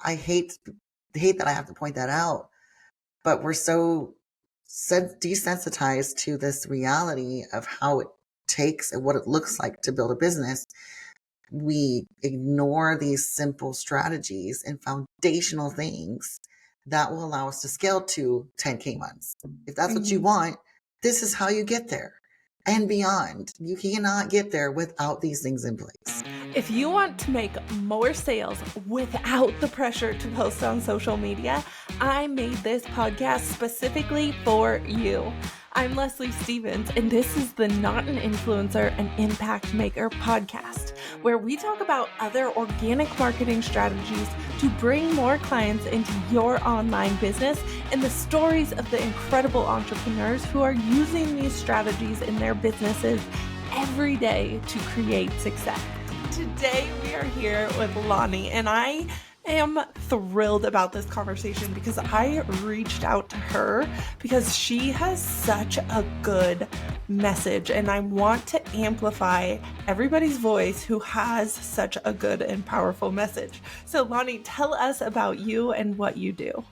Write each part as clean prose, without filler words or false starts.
I hate that I have to point that out, but we're so desensitized to this reality of how it takes and what it looks like to build a business. We ignore these simple strategies and foundational things that will allow us to scale to 10K months. If that's what you want, this is how you get there and beyond. You cannot get there without these things in place. If you want to make more sales without the pressure to post on social media, I made this podcast specifically for you. I'm Leslie Stevens, and this is the Not an Influencer, an Impact Maker podcast, where we talk about other organic marketing strategies to bring more clients into your online business and the stories of the incredible entrepreneurs who are using these strategies in their businesses every day to create success. Today we are here with Lani, and I am thrilled about this conversation because I reached out to her because she has such a good message, and I want to amplify everybody's voice who has such a good and powerful message. So Lani, tell us about you and what you do.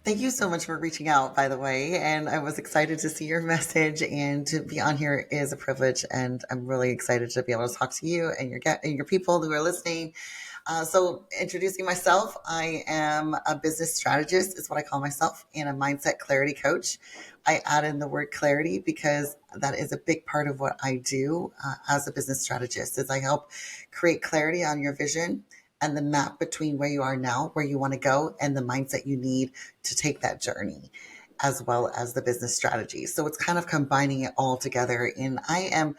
Thank you so much for reaching out, by the way. And I was excited to see your message, and to be on here is a privilege. And I'm really excited to be able to talk to you and your people who are listening. So introducing myself, I am a business strategist is what I call myself, and a mindset clarity coach. I add in the word clarity because that is a big part of what I do as a business strategist, is I help create clarity on your vision and the map between where you are now, where you want to go, and the mindset you need to take that journey, as well as the business strategy. So it's kind of combining it all together. And I am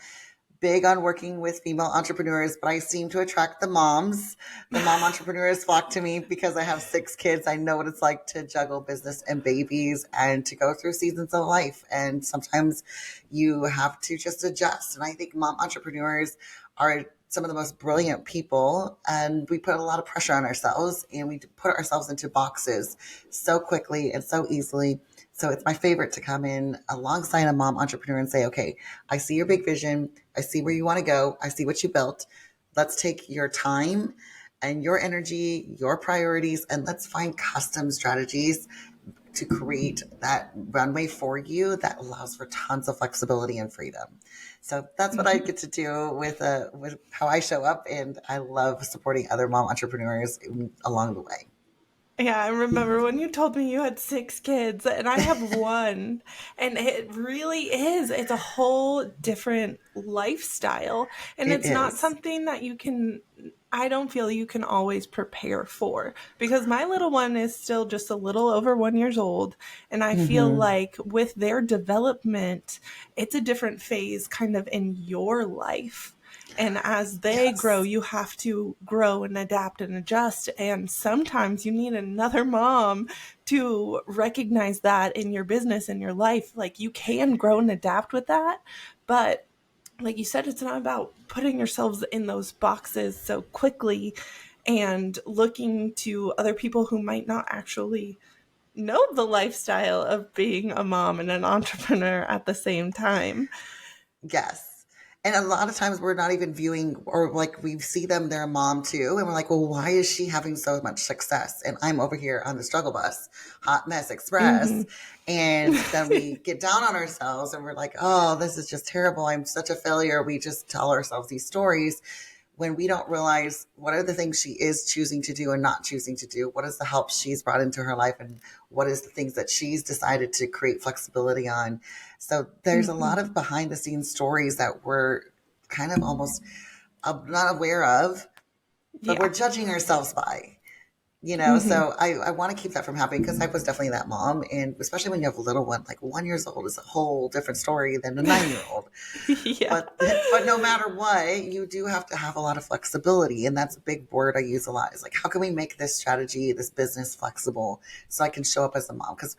big on working with female entrepreneurs, but I seem to attract the moms. The mom entrepreneurs flock to me because I have 6 kids. I know what it's like to juggle business and babies and to go through seasons of life. And sometimes you have to just adjust. And I think mom entrepreneurs are some of the most brilliant people, and we put a lot of pressure on ourselves, and we put ourselves into boxes so quickly and so easily. So it's my favorite to come in alongside a mom entrepreneur and say, okay, I see your big vision. I see where you want to go. I see what you built. Let's take your time and your energy, your priorities, and let's find custom strategies to create that runway for you that allows for tons of flexibility and freedom. So that's what I get to do with how I show up, and I love supporting other mom entrepreneurs along the way. Yeah, I remember when you told me you had 6 kids, and I have 1, and it really is. It's a whole different lifestyle, and it's not something that I don't feel you can always prepare for, because my little one is still just a little over 1 year old, and I feel like with their development, it's a different phase kind of in your life. And as they grow, you have to grow and adapt and adjust. And sometimes you need another mom to recognize that in your business, in your life. Like, you can grow and adapt with that. But like you said, it's not about putting yourselves in those boxes so quickly and looking to other people who might not actually know the lifestyle of being a mom and an entrepreneur at the same time. Yes. And a lot of times we're not even viewing, or like we see them, they're a mom too. And we're like, well, why is she having so much success? And I'm over here on the struggle bus, hot mess express. And then we get down on ourselves and we're like, oh, this is just terrible. I'm such a failure. We just tell ourselves these stories when we don't realize what are the things she is choosing to do and not choosing to do. What is the help she's brought into her life, and what is the things that she's decided to create flexibility on. So there's a lot of behind the scenes stories that we're kind of almost not aware of, but we're judging ourselves by, so I want to keep that from happening, because I was definitely that mom. And especially when you have a little one, like 1 year old is a whole different story than a 9-year-old. But no matter what, you do have to have a lot of flexibility. And that's a big word I use a lot, is like, how can we make this strategy, this business flexible so I can show up as a mom? Because,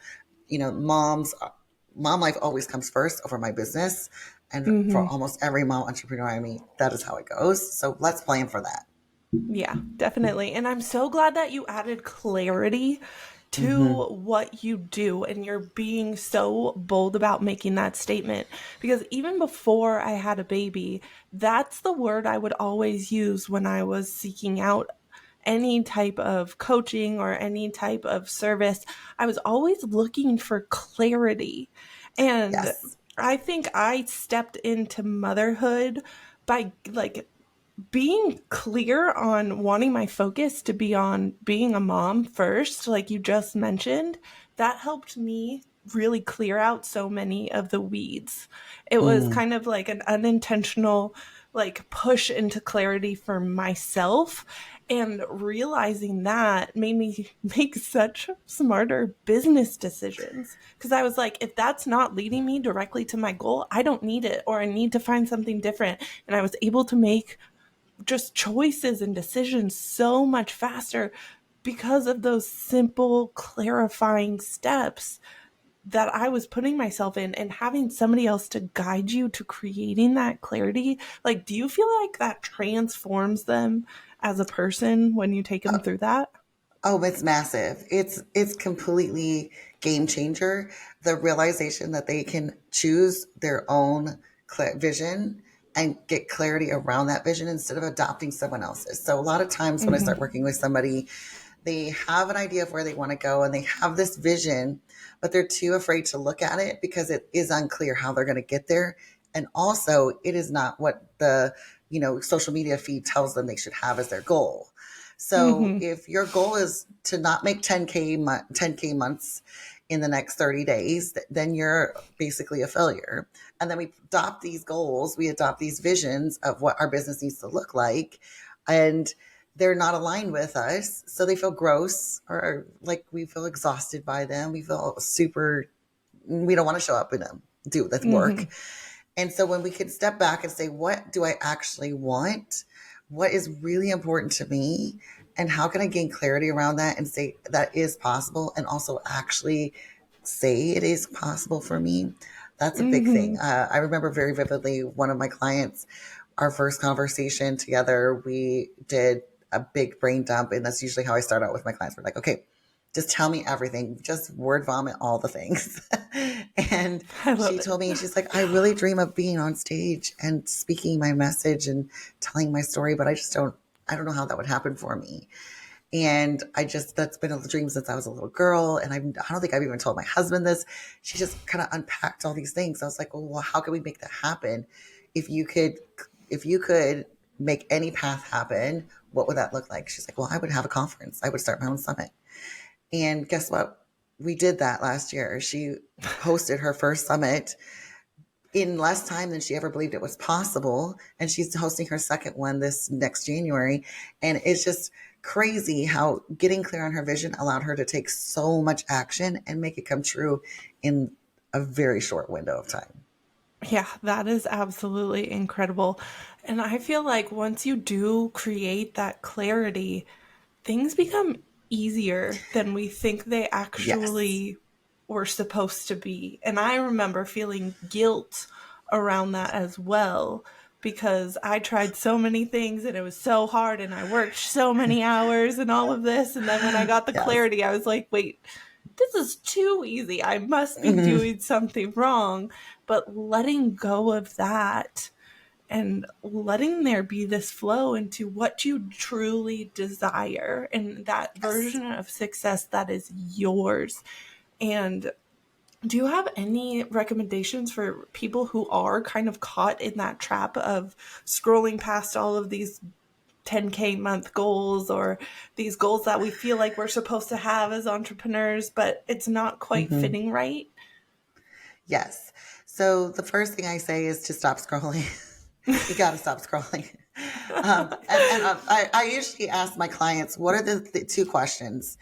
mom life always comes first over my business. And for almost every mom entrepreneur I meet, that is how it goes. So let's plan for that. Yeah, definitely. And I'm so glad that you added clarity to what you do, and you're being so bold about making that statement, because even before I had a baby, that's the word I would always use when I was seeking out any type of coaching or any type of service, I was always looking for clarity. And Yes. I think I stepped into motherhood by like being clear on wanting my focus to be on being a mom first, like you just mentioned. That helped me really clear out so many of the weeds. It was Mm. kind of like an unintentional like push into clarity for myself, and realizing that made me make such smarter business decisions, because I was like, if that's not leading me directly to my goal, I don't need it, or I need to find something different. And I was able to make just choices and decisions so much faster because of those simple clarifying steps that I was putting myself in, and having somebody else to guide you to creating that clarity. Like, do you feel like that transforms them as a person when you take them through that? Oh, it's massive. It's completely game changer. The realization that they can choose their own vision and get clarity around that vision instead of adopting someone else's. So a lot of times when I start Mm-hmm. working with somebody, they have an idea of where they want to go and they have this vision, but they're too afraid to look at it because it is unclear how they're going to get there. And also, it is not what the, social media feed tells them they should have as their goal. So Mm-hmm. if your goal is to not make 10K months in the next 30 days, then you're basically a failure. And then we adopt these goals, we adopt these visions of what our business needs to look like. And they're not aligned with us. So they feel gross, or like we feel exhausted by them. We feel super, we don't want to show up in them, do the Mm-hmm. work. And so when we can step back and say, what do I actually want? What is really important to me? And how can I gain clarity around that and say that is possible, and also actually say it is possible for me? That's a big Mm-hmm. thing. I remember very vividly one of my clients, our first conversation together, we did a big brain dump. And that's usually how I start out with my clients. We're like, okay, just tell me everything, just word vomit all the things. And I love she it. told me, she's like, I really dream of being on stage and speaking my message and telling my story, but I don't know how that would happen for me. And that's been a dream since I was a little girl. And I don't think I've even told my husband this. She just kind of unpacked all these things. I was like, well, how can we make that happen? If you could, if you could make any path happen, what would that look like? She's like, well, I would have a conference. I would start my own summit. And guess what? We did that last year. She hosted her first summit in less time than she ever believed it was possible. And she's hosting her second one this next January. And it's just crazy how getting clear on her vision allowed her to take so much action and make it come true in a very short window of time. Yeah, that is absolutely incredible. And I feel like once you do create that clarity, things become easier than we think they Yes. actually were supposed to be. And I remember feeling guilt around that as well, because I tried so many things and it was so hard and I worked so many hours and all of this. And then when I got the Yes. clarity, I was like, wait, this is too easy. I must be Mhm. doing something wrong. But letting go of that and letting there be this flow into what you truly desire and that Yes. version of success that is yours. And do you have any recommendations for people who are kind of caught in that trap of scrolling past all of these 10K month goals, or these goals that we feel like we're supposed to have as entrepreneurs, but it's not quite Hmm. fitting right? Yes. So the first thing I say is to stop scrolling. You got to stop scrolling. I usually ask my clients, what are the two questions?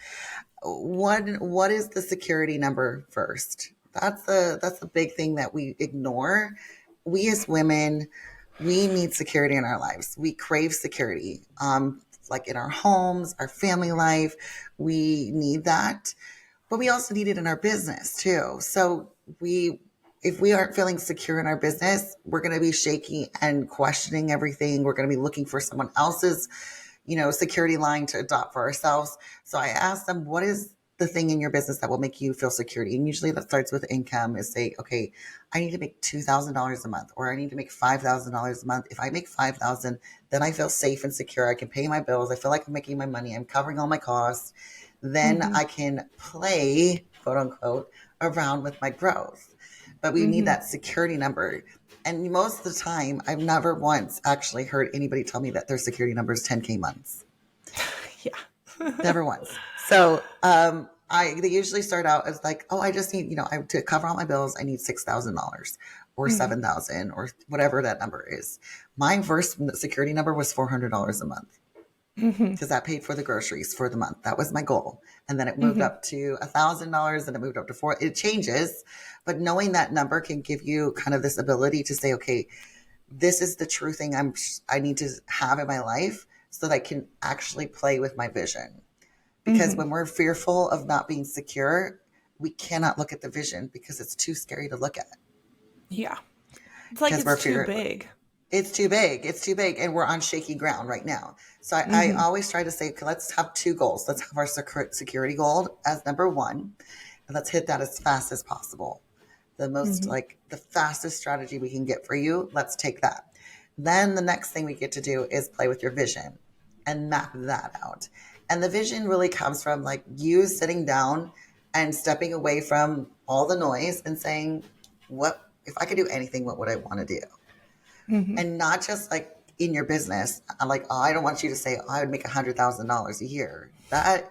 One, what is the security number first? That's the big thing that we ignore. We as women, we need security in our lives. We crave security, like in our homes, our family life. We need that, but we also need it in our business too. So if we aren't feeling secure in our business, we're going to be shaky and questioning everything. We're going to be looking for someone else's, security line to adopt for ourselves. So I asked them, what is the thing in your business that will make you feel security? And usually that starts with income, is say, okay, I need to make $2,000 a month, or I need to make $5,000 a month. If I make 5,000, then I feel safe and secure. I can pay my bills. I feel like I'm making my money. I'm covering all my costs. Then Mm-hmm. I can play, quote unquote, around with my growth. But we need Mm-hmm. that security number. And most of the time, I've never once actually heard anybody tell me that their security number is 10K months. Yeah. Never once. So they usually start out as like, oh, I just need, to cover all my bills, I need $6,000 or Mm-hmm. 7,000 or whatever that number is. My first security number was $400 a month, Mm-hmm. because that paid for the groceries for the month. That was my goal. And then it moved Mm-hmm. up to $1,000, and it moved up to four. It changes, but knowing that number can give you kind of this ability to say, okay, this is the true thing I need to have in my life, so that I can actually play with my vision. Because Mm-hmm. when we're fearful of not being secure, we cannot look at the vision because it's too scary to look at. Yeah. It's like Because it's we're too fear big. It's too big. It's too big. And we're on shaky ground right now. So I Mm-hmm. always try to say, okay, let's have two goals. Let's have our security goal as number one, and let's hit that as fast as possible. Mm-hmm. The fastest strategy we can get for you. Let's take that. Then the next thing we get to do is play with your vision and map that out. And the vision really comes from like you sitting down and stepping away from all the noise and saying, what, if I could do anything, what would I want to do? Mm-hmm. And not just like in your business. I'm like, oh, I don't want you to say, oh, I would make $100,000 a year. That's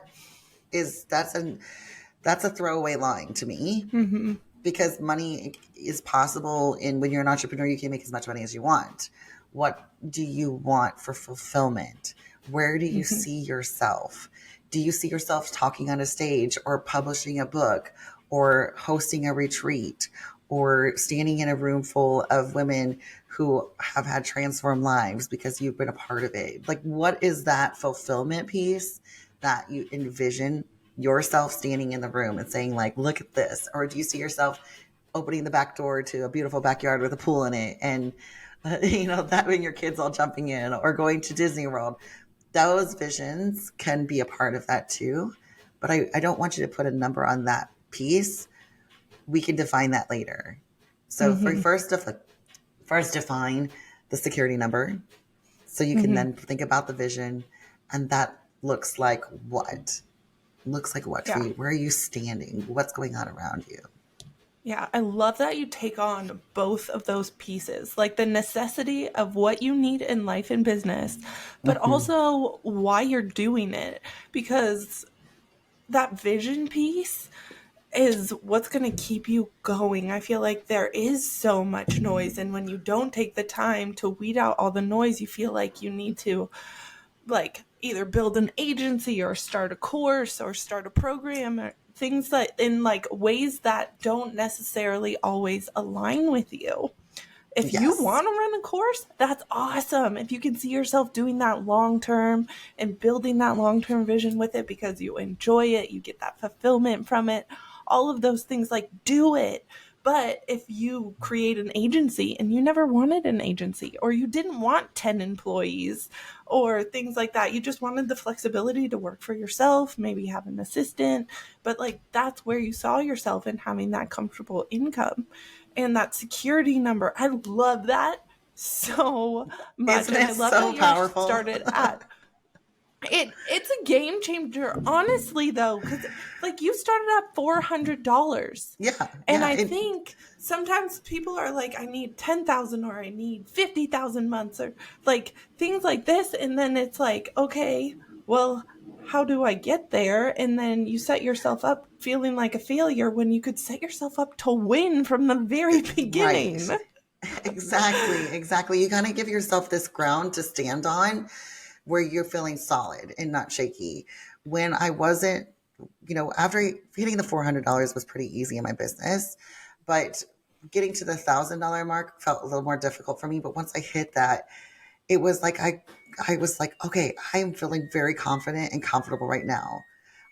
a throwaway line to me, Mm-hmm. because money is possible. And when you're an entrepreneur, you can make as much money as you want. What do you want for fulfillment? Where do you Mm-hmm. see yourself? Do you see yourself talking on a stage, or publishing a book, or hosting a retreat, or standing in a room full of women who have had transformed lives because you've been a part of it? Like, what is that fulfillment piece that you envision yourself standing in the room and saying, like, look at this? Or do you see yourself opening the back door to a beautiful backyard with a pool in it, and that when your kids all jumping in, or going to Disney World? Those visions can be a part of that too. But I don't want you to put a number on that piece. We can define that later. So Mm-hmm. first define the security number, so you can Mm-hmm. then think about the vision. And that looks like what? Looks like what for Yeah. you? Where are you standing? What's going on around you? Yeah, I love that you take on both of those pieces, like the necessity of what you need in life and business, but Mm-hmm. also why you're doing it. Because that vision piece is what's going to keep you going. I feel like there is so much noise, and when you don't take the time to weed out all the noise, you feel like you need to like either build an agency or start a course or start a program, or things that in like ways that don't necessarily always align with you. If you Yes. want to run a course, that's awesome. If you can see yourself doing that long term and building that long term vision with it because you enjoy it, you get that fulfillment from it, all of those things, like do it. But if you create an agency and you never wanted an agency, or you didn't want 10 employees or things like that, you just wanted the flexibility to work for yourself, maybe have an assistant, but like that's where you saw yourself in having that comfortable income and that security number. I love that so much. Isn't And it I love that so yours powerful? started at it's a game changer, honestly, though, because like you started at $400. Yeah. And Yeah. I think sometimes people are like, I need 10,000 or I need 50,000 months or like things like this. And then it's like, okay, well, how do I get there? And then you set yourself up feeling like a failure when you could set yourself up to win from the very Right. beginning. Exactly. Exactly. You kind of give yourself this ground to stand on, where you're feeling solid and not shaky. When I wasn't, after hitting the $400 was pretty easy in my business, but getting to the $1,000 mark felt a little more difficult for me. But once I hit that, it was like I was like, okay, I am feeling very confident and comfortable right now.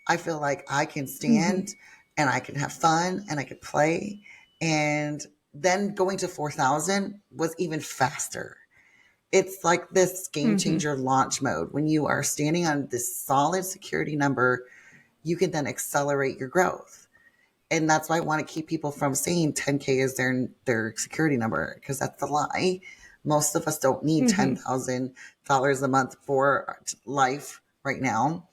I feel like I can Mm-hmm. stand and I can have fun and I could play. And then going to 4,000 was even faster. It's like this game Mm-hmm. changer launch mode when you are standing on this solid security number. you can then accelerate your growth. And that's why I want to keep people from saying 10K is their security number, because that's a lie. Most of us don't need Mm-hmm. $10,000 a month for life right now.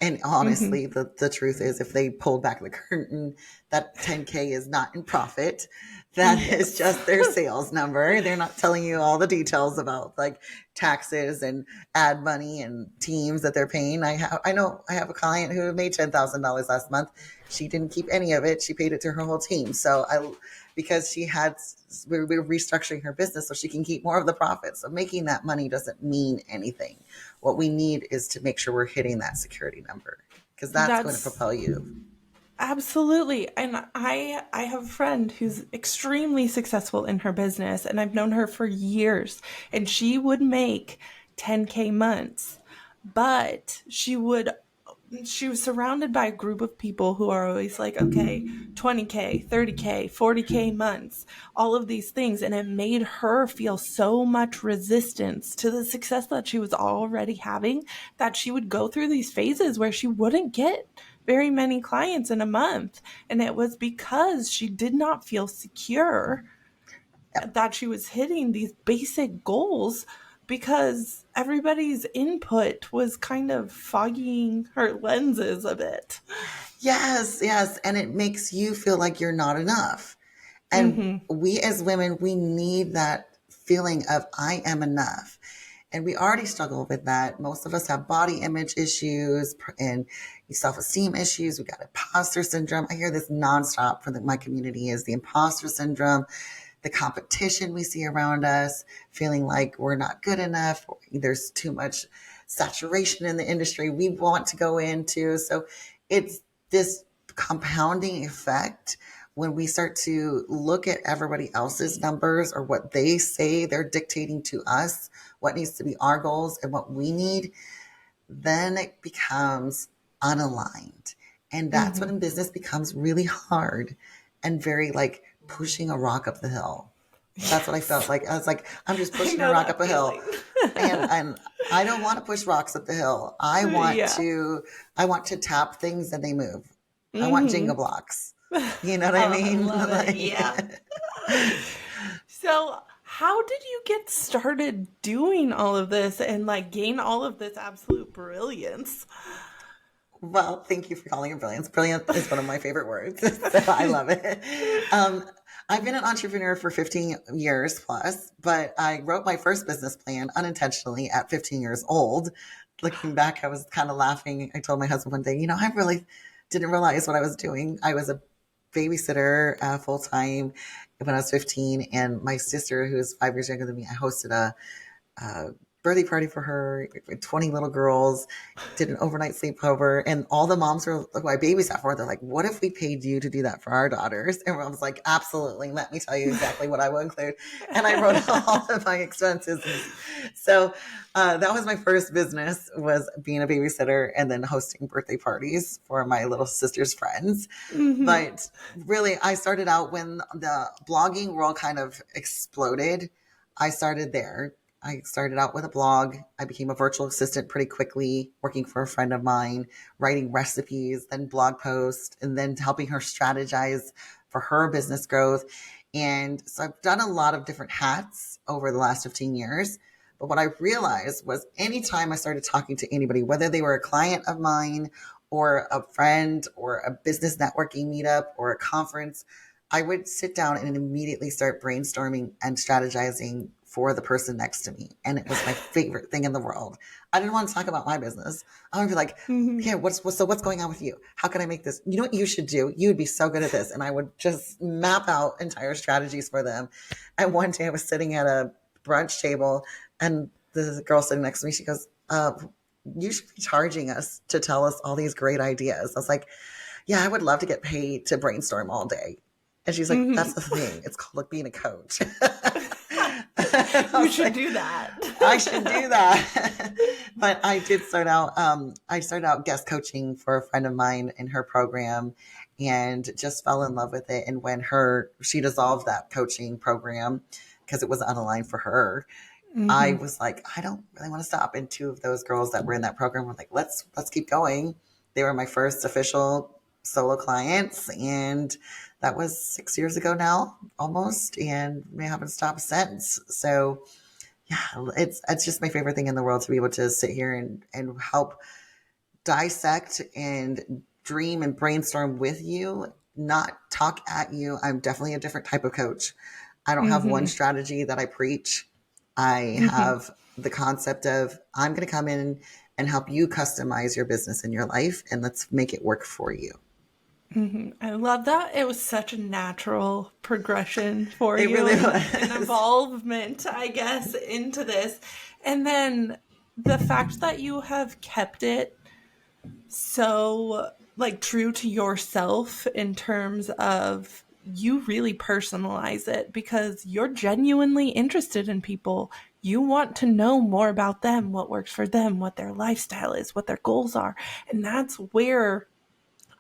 And Mm-hmm. honestly, the truth is, if they pulled back the curtain, that 10K is not in profit. That is Yes. just their sales number. They're not telling you all the details about like taxes and ad money and teams that they're paying. I know I have a client who made $10,000 last month. She didn't keep any of it. She paid it to her whole team. Because we're restructuring her business so she can keep more of the profits. So making that money doesn't mean anything. What we need is to make sure we're hitting that security number, because that's going to That's propel you. absolutely. And I have a friend who's extremely successful in her business, and I've known her for years, and she would make 10K months, but she was surrounded by a group of people who are always like, okay, 20K, 30K, 40K months, all of these things. And it made her feel so much resistance to the success that she was already having, that she would go through these phases where she wouldn't get very many clients in a month. And it was because she did not feel secure Yep. that she was hitting these basic goals, because everybody's input was kind of fogging her lenses a bit. Yes, yes. And it makes you feel like you're not enough. And Mm-hmm. we as women, we need that feeling of I am enough. And we already struggle with that. Most of us have body image issues and self-esteem issues. We got imposter syndrome. I hear this nonstop from my community is the imposter syndrome, the competition we see around us, feeling like we're not good enough. There's too much saturation in the industry we want to go into. So it's this compounding effect when we start to look at everybody else's numbers or what they say they're dictating to us, what needs to be our goals and what we need, then it becomes unaligned. And that's when Mm-hmm. in business becomes really hard and very like pushing a rock up the hill. That's what I felt Yes. like. I was like, I'm just I pushing a know rock up that a hill. feeling. And I don't want to push rocks up the hill. Yeah. I want to tap things and they move. I want Jenga Mm-hmm. blocks. You know what I Oh, I mean? love it. Yeah. Like, So, how did you get started doing all of this and like gain all of this absolute brilliance? well, thank you for calling it brilliance. Brilliant is one of my favorite words. So I love it. Um, I've been an entrepreneur for 15 years plus, but I wrote my first business plan unintentionally at 15 years old. Looking back, I was kind of laughing. I told my husband one day, I really didn't realize what I was doing. I was a babysitter full time when I was 15, and my sister, who is 5 years younger than me, I hosted a birthday party for her, 20 little girls, did an overnight sleepover. And all the moms who I babysat for, they're like, what if we paid you to do that for our daughters? And I was like, absolutely. Let me tell you exactly what I will include. And I wrote all of my expenses. So that was my first business, was being a babysitter and then hosting birthday parties for my little sister's friends. Mm-hmm. But really, I started out when the blogging world kind of exploded. I started there. I started out with a blog. I became a virtual assistant pretty quickly, working for a friend of mine, writing recipes, then blog posts, and then helping her strategize for her business growth. And so I've done a lot of different hats over the last 15 years. But what I realized was anytime I started talking to anybody, whether they were a client of mine or a friend or a business networking meetup or a conference, I would sit down and immediately start brainstorming and strategizing for the person next to me. And it was my favorite thing in the world. I didn't want to talk about my business. I would be like, Mm-hmm. yeah, what's going on with you? How can I make this? You know what you should do? You would be so good at this. And I would just map out entire strategies for them. And one day I was sitting at a brunch table and the girl sitting next to me, she goes, you should be charging us to tell us all these great ideas. I was like, yeah, I would love to get paid to brainstorm all day. And she's like, that's the Mm-hmm. thing. It's called like being a coach. I You was should like, do that. I should do that. But I did start out, I started out guest coaching for a friend of mine in her program and just fell in love with it. And when she dissolved that coaching program because it was unaligned for her, I Mm-hmm. was like, I don't really want to stop. And two of those girls that were in that program were like, let's keep going. They were my first official solo clients, and that was 6 years ago now, almost, and we haven't stopped since. So yeah, it's just my favorite thing in the world to be able to sit here and help dissect and dream and brainstorm with you, not talk at you. I'm definitely a different type of coach. I don't have one Mhm. strategy that I preach. I Mhm. have the concept of I'm going to come in and help you customize your business and your life, and let's make it work for you. Mhm. I love that. It was such a natural progression for It you really and an was. evolvement, I guess, into this. And then the fact that you have kept it so like true to yourself in terms of you really personalize it because you're genuinely interested in people. You want to know more about them, what works for them, what their lifestyle is, what their goals are. And that's where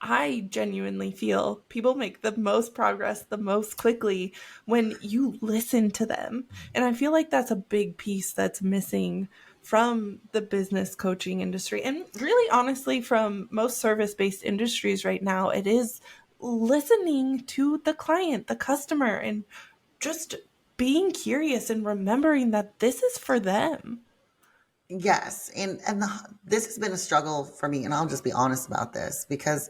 I genuinely feel people make the most progress the most quickly when you listen to them. And I feel like that's a big piece that's missing from the business coaching industry and really honestly from most service-based industries right now. It is listening to the client, the customer, and just being curious and remembering that this is for them. Yes, this has been a struggle for me, and I'll just be honest about this because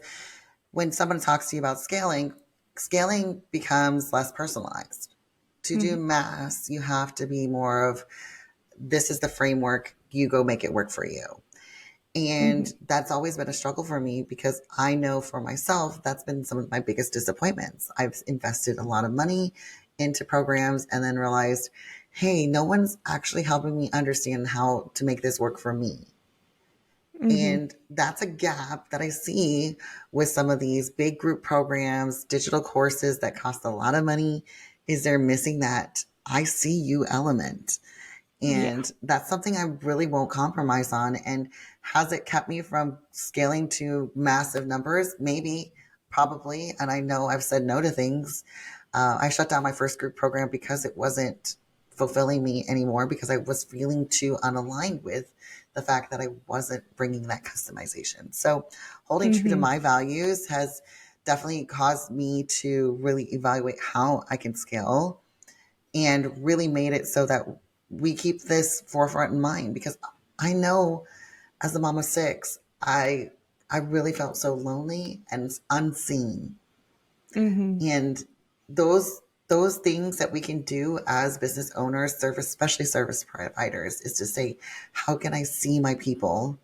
when someone talks to you about scaling, scaling becomes less personalized. To do Mhm. mass, you have to be more of this is the framework, you go make it work for you. And Mhm. that's always been a struggle for me because I know for myself that's been some of my biggest disappointments. I've invested a lot of money into programs and then realized, hey, no one's actually helping me understand how to make this work for me. Mhm. And that's a gap that I see with some of these big group programs, digital courses that cost a lot of money, is they're missing that I see you element. Yeah. And that's something I really won't compromise on. And has it kept me from scaling to massive numbers? Maybe, probably. And I know I've said no to things. I shut down my first group program because it wasn't fulfilling me anymore because I was feeling too unaligned with the fact that I wasn't bringing that customization. So holding true to Mhm. my values has definitely caused me to really evaluate how I can scale and really made it so that we keep this forefront in mind because I know as a mom of six, I really felt so lonely and unseen. Mhm. And those things that we can do as business owners, service, especially service providers, is to say, how can I see my people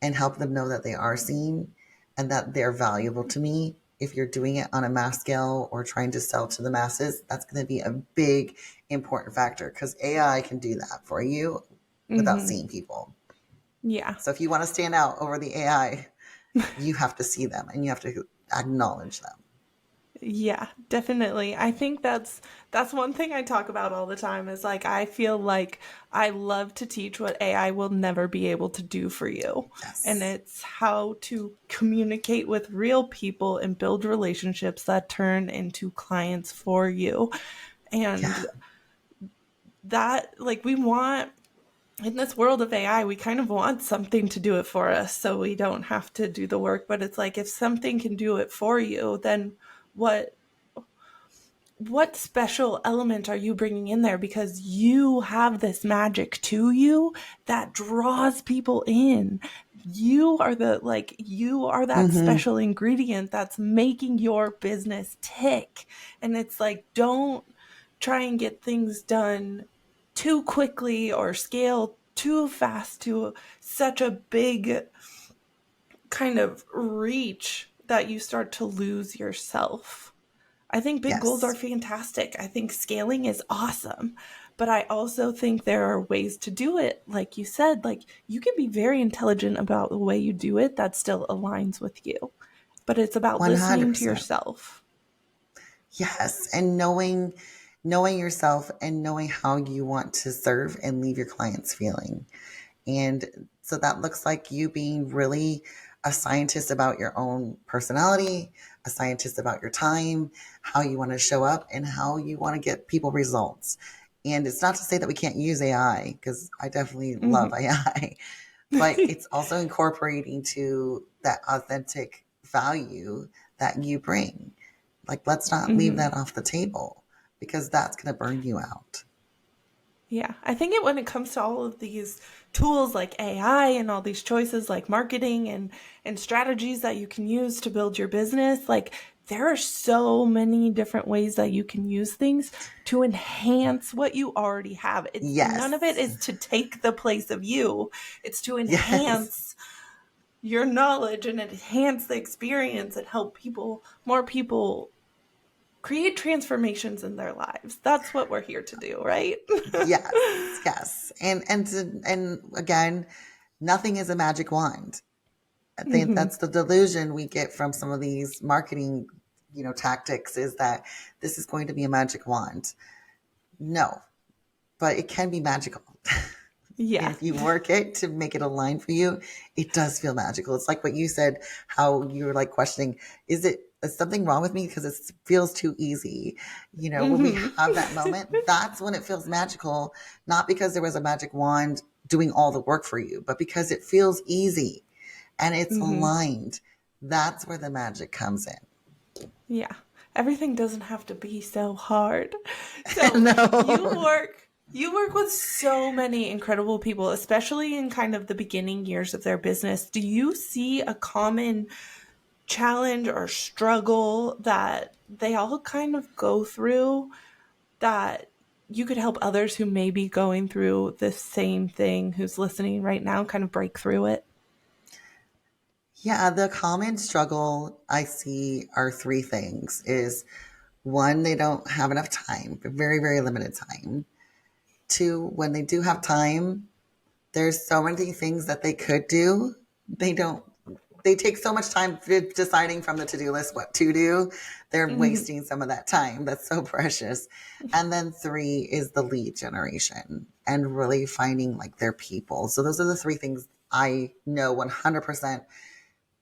and help them know that they are seen and that they're valuable to me. If you're doing it on a mass scale or trying to sell to the masses, that's going to be a big important factor because AI can do that for you without Mhm. seeing people. Yeah. So if you want to stand out over the AI, you have to see them and you have to acknowledge them. Yeah, definitely. I think that's one thing I talk about all the time is like I feel like I love to teach what AI will never be able to do for you. And Yes. it's how to communicate with real people and build relationships that turn into clients for you. Yeah. And that like we want in this world of AI, we kind of want something to do it for us so we don't have to do the work. But it's like if something can do it for you, then what what special element are you bringing in there because you have this magic to you that draws people in. You are the like you are that Mm-hmm. special ingredient that's making your business tick. And it's like don't try and get things done too quickly or scale too fast to such a big kind of reach that you start to lose yourself. I think big goals are Yes. fantastic. I think scaling is awesome. But I also think there are ways to do it. Like you said, like you can be very intelligent about the way you do it that still aligns with you. But it's about listening to 100%. yourself. Yes. And knowing yourself and knowing how you want to serve and leave your clients feeling. And so that looks like you being really a scientist about your own personality, a scientist about your time, how you want to show up, and how you want to get people results. And it's not to say that we can't use AI, because I definitely love Mhm. AI, but it's also incorporating to that authentic value that you bring. Like, let's not leave Mm-hmm. that off the table because that's going to burn you out. Yeah, I think when it comes to all of these tools like AI and all these choices like marketing and strategies that you can use to build your business, like there are so many different ways that you can use things to enhance what you already have. It's none of it Yes. is to take the place of you. It's to Yes. enhance your knowledge and enhance the experience and help more people create transformations in their lives. That's what we're here to do, right? Yes. Yes. And again, nothing is a magic wand. I think Mm-hmm. that's the delusion we get from some of these marketing, tactics, is that this is going to be a magic wand. No, but it can be magical. And Yeah. if you work it to make it align for you, it does feel magical. It's like what you said, how you were like questioning, is something wrong with me because it feels too easy? When we Mm-hmm. have that moment, that's when it feels magical, not because there was a magic wand doing all the work for you, but because it feels easy and it's Mm-hmm. aligned. That's where the magic comes in. Yeah. Everything doesn't have to be so hard. So you No. work you work with so many incredible people, especially in kind of the beginning years of their business. Do you see a common challenge or struggle that they all kind of go through that you could help others who may be going through the same thing who's listening right now kind of break through it? Yeah, the common struggle I see are three things is one, they don't have enough time, very, very limited time. Two, when they do have time, there's so many things that they could do. They don't, they take so much time deciding from the to-do list what to do. They're Mm-hmm. wasting some of that time. That's so precious. And then three is the lead generation and really finding like their people. So those are the three things I know 100%.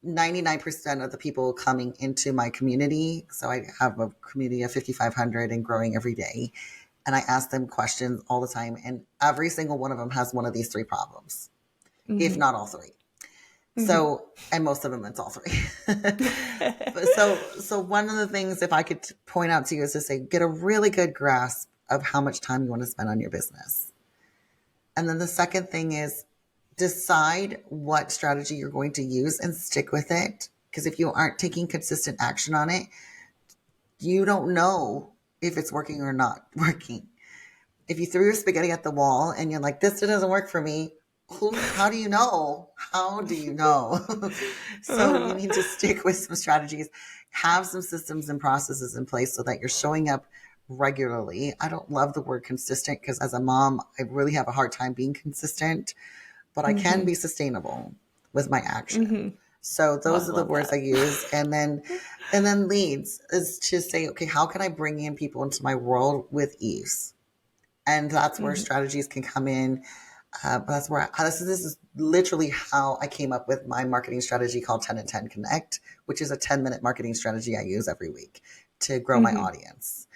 99% of the people coming into my community. So I have a community of 5,500 and growing every day. And I ask them questions all the time. And every single one of them has one of these three problems, if Mm-hmm. not all three. Mm-hmm. So, and most of them, it's all three. So one of the things, if I could point out to you, is to say, get a really good grasp of how much time you want to spend on your business. And then the second thing is decide what strategy you're going to use and stick with it. Because if you aren't taking consistent action on it, you don't know if it's working or not working. If you threw your spaghetti at the wall and you're like, this doesn't work for me, how do you know? How do you know? So you Uh-huh. need to stick with some strategies, have some systems and processes in place so that you're showing up regularly. I don't love the word consistent because as a mom, I really have a hard time being consistent, but I can Mm-hmm. be sustainable with my action. Mm-hmm. So Oh, I those are the love words I that. use. And then leads is to say, okay, how can I bring in people into my world with ease? And that's where Mm-hmm. strategies can come in. That's where this is literally how I came up with my marketing strategy called 10 and 10 Connect, which is a 10-minute marketing strategy I use every week to grow my Mm-hmm. audience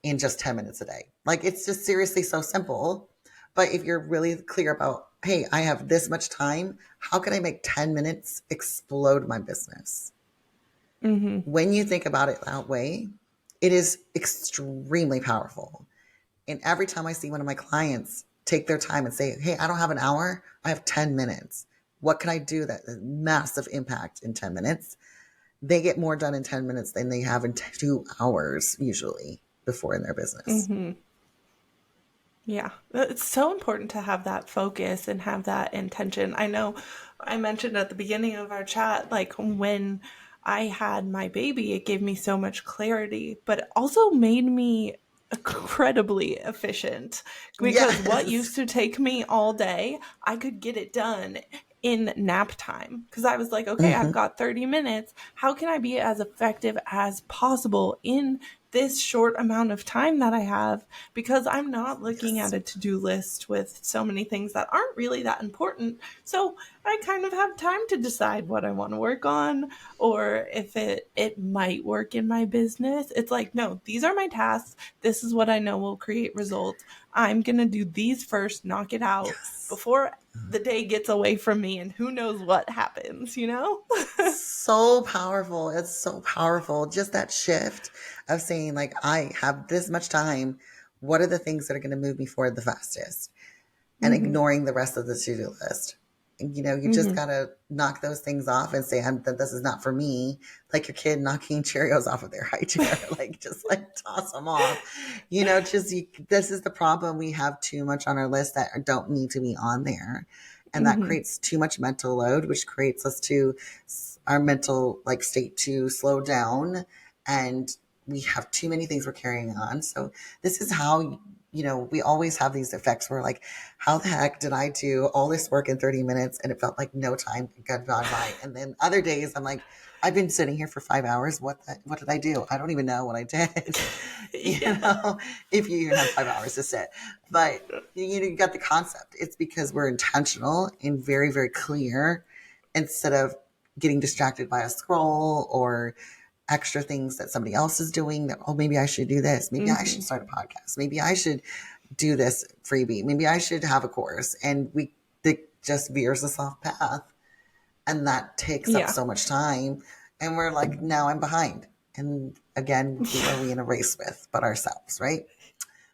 in just 10 minutes a day. Like, it's just seriously so simple. But if you're really clear about, hey, I have this much time, how can I make 10 minutes explode my business? Mm-hmm. When you think about it that way, it is extremely powerful. And every time I see one of my clients take their time and say, hey, I don't have an hour, I have 10 minutes. What can I do that has massive impact in 10 minutes? They get more done in 10 minutes than they have in 2 hours usually before in their business. Mm-hmm. Yeah, it's so important to have that focus and have that intention. I know I mentioned at the beginning of our chat, like when I had my baby, it gave me so much clarity, but it also made me incredibly efficient because what Yes. used to take me all day, I could get it done in nap time because I was like, okay, I've Mm-hmm. got 30 minutes. How can I be as effective as possible in this short amount of time that I have? Because I'm not looking Yes. at a to do list with so many things that aren't really that important. So I kind of have time to decide what I want to work on or if it might work in my business. It's like, no, these are my tasks. This is what I know will create results. I'm going to do these first, knock it out Yes. before the day gets away from me and who knows what happens, you know? So powerful. It's so powerful. Just that shift of saying, like, I have this much time. What are the things that are going to move me forward the fastest? And Mhm. ignoring the rest of the to-do list. You know, you just Mhm. gotta knock those things off and say, that this is not for me. Like your kid knocking Cheerios off of their high chair, like just like toss them off. You know, this is the problem. We have too much on our list that don't need to be on there, and that Mhm. creates too much mental load, which creates us to our mental like state to slow down, and we have too many things we're carrying on. So this is how, you know, we always have these effects where like, how the heck did I do all this work in 30 minutes and it felt like no time got gone by? And then other days I'm like, I've been sitting here for 5 hours. What did I do? I don't even know what I did. You Yeah. know, if you even have 5 hours to sit. But you know, you got the concept. It's because we're intentional and very, very clear instead of getting distracted by a scroll or extra things that somebody else is doing that, oh, maybe I should do this. Maybe I should Mhm. start a podcast. Maybe I should do this freebie. Maybe I should have a course. And it just veers us off path. And that takes up Yeah. so much time. And we're like, now I'm behind. And again, who are we in a race with but ourselves, right?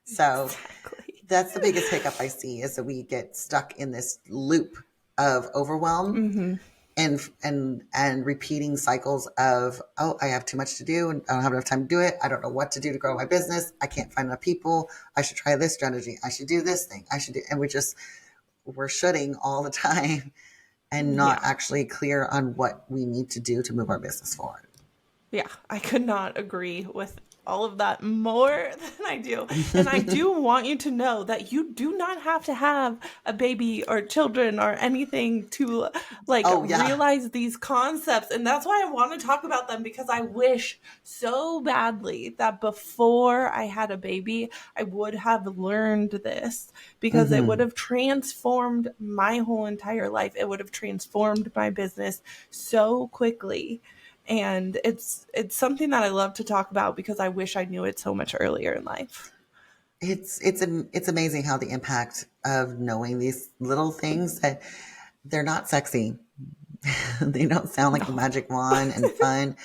So Exactly. that's the biggest hiccup I see is that we get stuck in this loop of overwhelm Mhm. and repeating cycles of, oh, I have too much to do and I don't have enough time to do it. I don't know what to do to grow my business. I can't find enough people. I should try this strategy. I should do this thing. I should do, and we're shooting all the time and not Yeah. actually clear on what we need to do to move our business forward. Yeah, I could not agree with all of that more than I do. And I do want you to know that you do not have to have a baby or children or anything to like Oh yeah. realize these concepts. And that's why I want to talk about them because I wish so badly that before I had a baby, I would have learned this because it would Mm-hmm. have transformed my whole entire life. It would have transformed my business so quickly, and it's something that I love to talk about because I wish I knew it so much earlier in life. It's amazing how the impact of knowing these little things that they're not sexy. They don't sound like a No. magic wand and fun,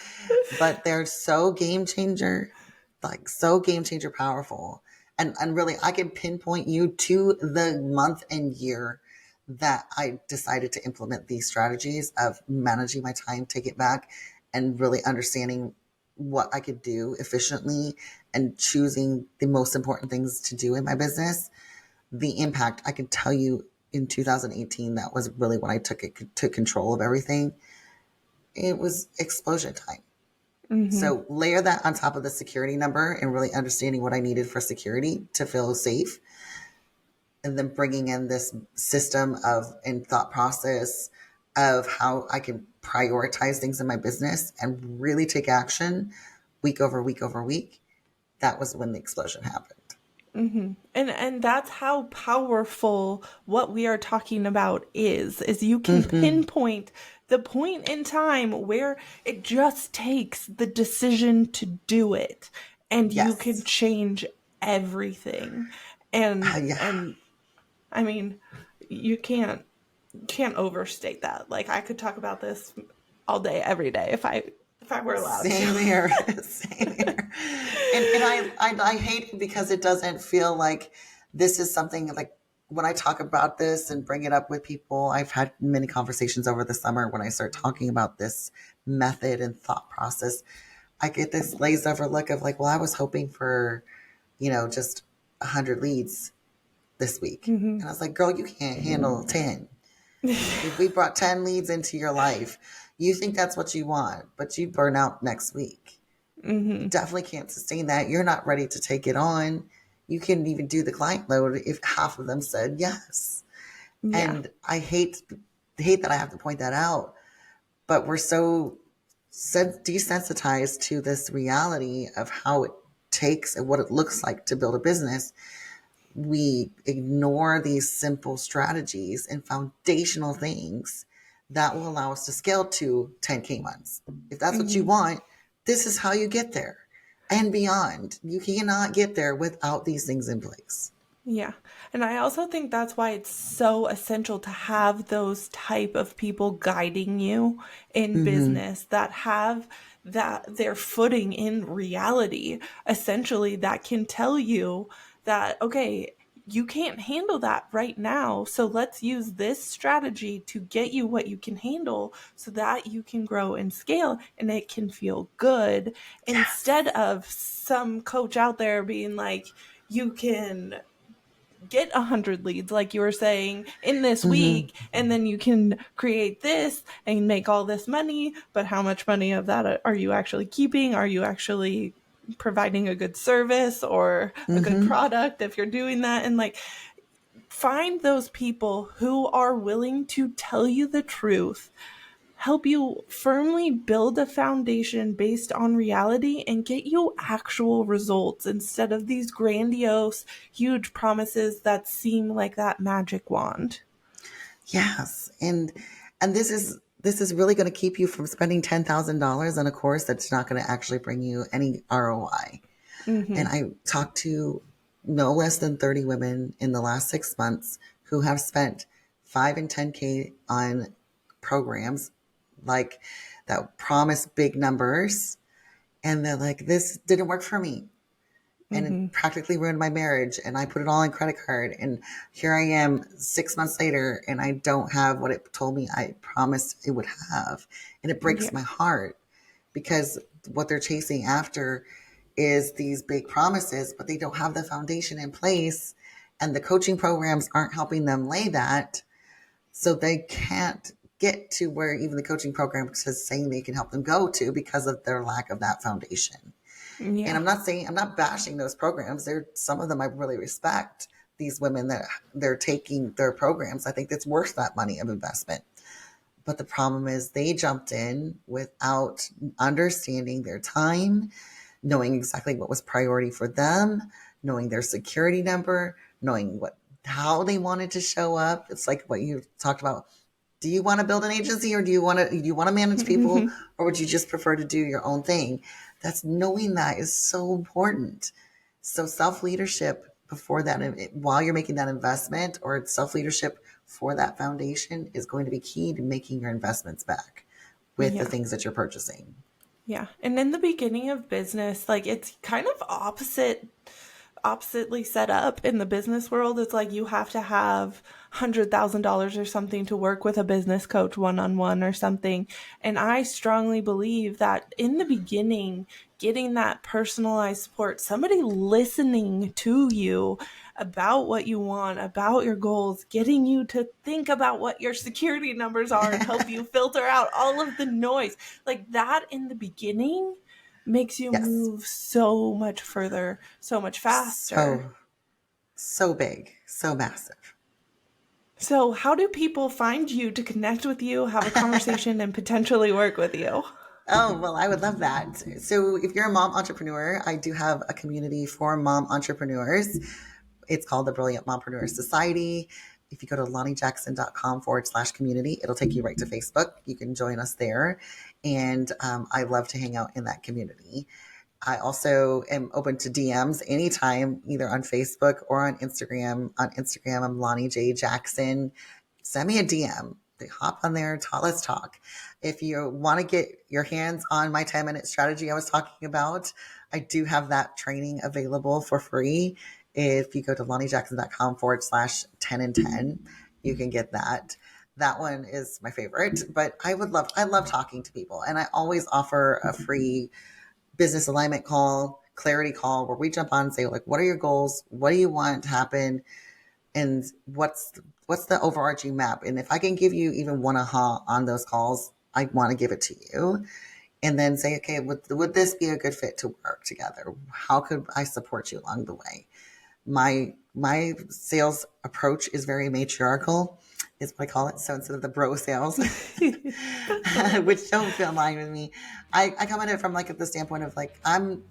but they're so game changer, like so game changer powerful. And really I can pinpoint you to the month and year that I decided to implement these strategies of managing my time, take it back, and really understanding what I could do efficiently and choosing the most important things to do in my business. The impact I can tell you in 2018, that was really when I took control of everything. It was explosion time. Hmm. So layer that on top of the security number and really understanding what I needed for security to feel safe. And then bringing in this system of and thought process of how I can prioritize things in my business and really take action week over week over week. That was when the explosion happened. Hmm. And that's how powerful what we are talking about is you can Mm-hmm. pinpoint the point in time where it just takes the decision to do it and you can Yes. change everything. Yeah. And I mean, you can't overstate that. Like I could talk about this all day, every day if I were allowed to. Same here. Same here. And I hate it because it doesn't feel like this is something like when I talk about this and bring it up with people, I've had many conversations over the summer when I start talking about this method and thought process. I get this glazed over look of like, well, I was hoping for, you know, just 100 leads this week. Hmm. And I was like, girl, you can't handle 10. If we brought 10 leads into your life, you think that's what you want, but you burn out next week. You Hmm. definitely can't sustain that. You're not ready to take it on. You couldn't even do the client load if half of them said yes. Yeah. And I hate that I have to point that out, but we're so desensitized to this reality of how it takes and what it looks like to build a business. We ignore these simple strategies and foundational things that will allow us to scale to 10K months. If that's what you Mm-hmm. want, this is how you get there and beyond. You cannot get there without these things in place. Yeah. And I also think that's why it's so essential to have those type of people guiding you in Mm-hmm. business that have that their footing in reality, essentially that can tell you that, okay, you can't handle that right now. So let's use this strategy to get you what you can handle so that you can grow and scale and it can feel good, instead Yes. of some coach out there being like, you can get 100 leads like you were saying in this Mm-hmm. week, and then you can create this and make all this money, but how much money of that are you actually keeping? Are you actually providing a good service or a good Mm-hmm. product if you're doing that? And like, find those people who are willing to tell you the truth, help you firmly build a foundation based on reality, and get you actual results instead of these grandiose, huge promises that seem like that magic wand. Yes. And this is really going to keep you from spending $10,000 on a course that's not going to actually bring you any ROI. And Mm-hmm. I talked to no less than 30 women in the last 6 months who have spent 5 and 10K on programs like that promise big numbers. And they're like, this didn't work for me. And it Mm-hmm. practically ruined my marriage. And I put it all on credit card. And here I am 6 months later, and I don't have what it told me I promised it would have. And it breaks Yeah. my heart because what they're chasing after is these big promises, but they don't have the foundation in place. And the coaching programs aren't helping them lay that. So they can't get to where even the coaching program is saying they can help them go to because of their lack of that foundation. And Yeah. I'm not bashing those programs. There, some of them I really respect. These women that they're taking their programs, I think it's worth that money of investment. But the problem is they jumped in without understanding their time, knowing exactly what was priority for them, knowing their security number, knowing how they wanted to show up. It's like what you talked about. Do you want to build an agency, or do you want to manage people, or would you just prefer to do your own thing? That's knowing that is so important. So self-leadership before that, while you're making that investment, or self-leadership for that foundation, is going to be key to making your investments back with the Yeah. things that you're purchasing. Yeah. And in the beginning of business, like, it's kind of oppositely set up in the business world. It's like you have to have $100,000 or something to work with a business coach one on one or something. And I strongly believe that in the beginning, getting that personalized support, somebody listening to you about what you want, about your goals, getting you to think about what your security numbers are and help you filter out all of the noise, like that in the beginning makes you Yes. move so much further, so much faster. So, so big, so massive. So, how do people find you to connect with you, have a conversation, and potentially work with you? Oh, well, I would love that. So, if you're a mom entrepreneur, I do have a community for mom entrepreneurs. It's called the Brilliant Mompreneurs Society. If you go to lanijackson.com/community, it'll take you right to Facebook. You can join us there. And I love to hang out in that community. I also am open to DMs anytime, either on Facebook or on Instagram. On Instagram, I'm Lani J. Jackson. Send me a DM. Hop on there, let's talk. If you want to get your hands on my 10-minute strategy I was talking about, I do have that training available for free. If you go to lanijackson.com/10 and 10, you can get that. That one is my favorite, but I love talking to people, and I always offer a free business alignment call, clarity call, where we jump on and say, like, what are your goals? What do you want to happen? And what's the overarching map? And if I can give you even one aha on those calls, I want to give it to you. And then say, okay, would this be a good fit to work together? How could I support you along the way? My sales approach is very matriarchal, is what I call it. So instead of the bro sales, which don't feel aligned with me, I come at it from like the standpoint of like I'm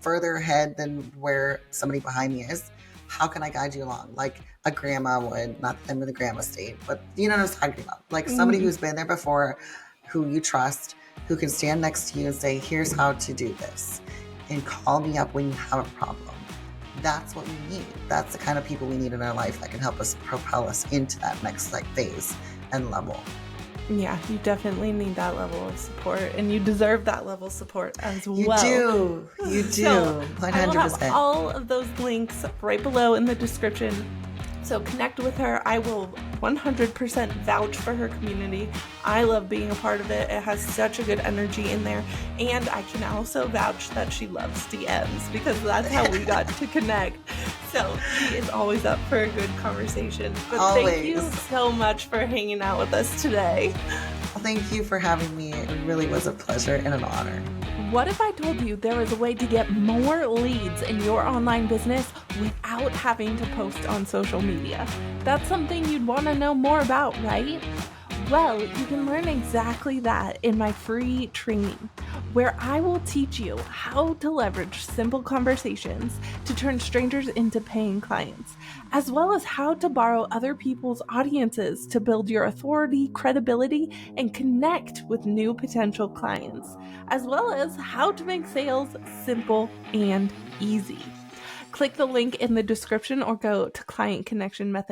further ahead than where somebody behind me is. How can I guide you along? Like a grandma would. Not that I'm in the grandma state, but you know what I was talking about. Like somebody Mm-hmm. who's been there before, who you trust, who can stand next to you and say, here's how to do this, and call me up when you have a problem. That's what we need. That's the kind of people we need in our life that can help us propel us into that next like phase and level. Yeah, you definitely need that level of support, and you deserve that level of support as You well. do. You do. So I will have 100%. all of those links right below in the description. So connect with her. I will 100% vouch for her community. I love being a part of it. It has such a good energy in there. And I can also vouch that she loves DMs because that's how we got to connect. So she is always up for a good conversation. But Always. thank you so much for hanging out with us today. Well, thank you for having me. It really was a pleasure and an honor. What if I told you there was a way to get more leads in your online business without having to post on social media? That's something you'd want to know more about, right? Well, you can learn exactly that in my free training, where I will teach you how to leverage simple conversations to turn strangers into paying clients, as well as how to borrow other people's audiences to build your authority, credibility, and connect with new potential clients, as well as how to make sales simple and easy. Click the link in the description or go to Client Connection Method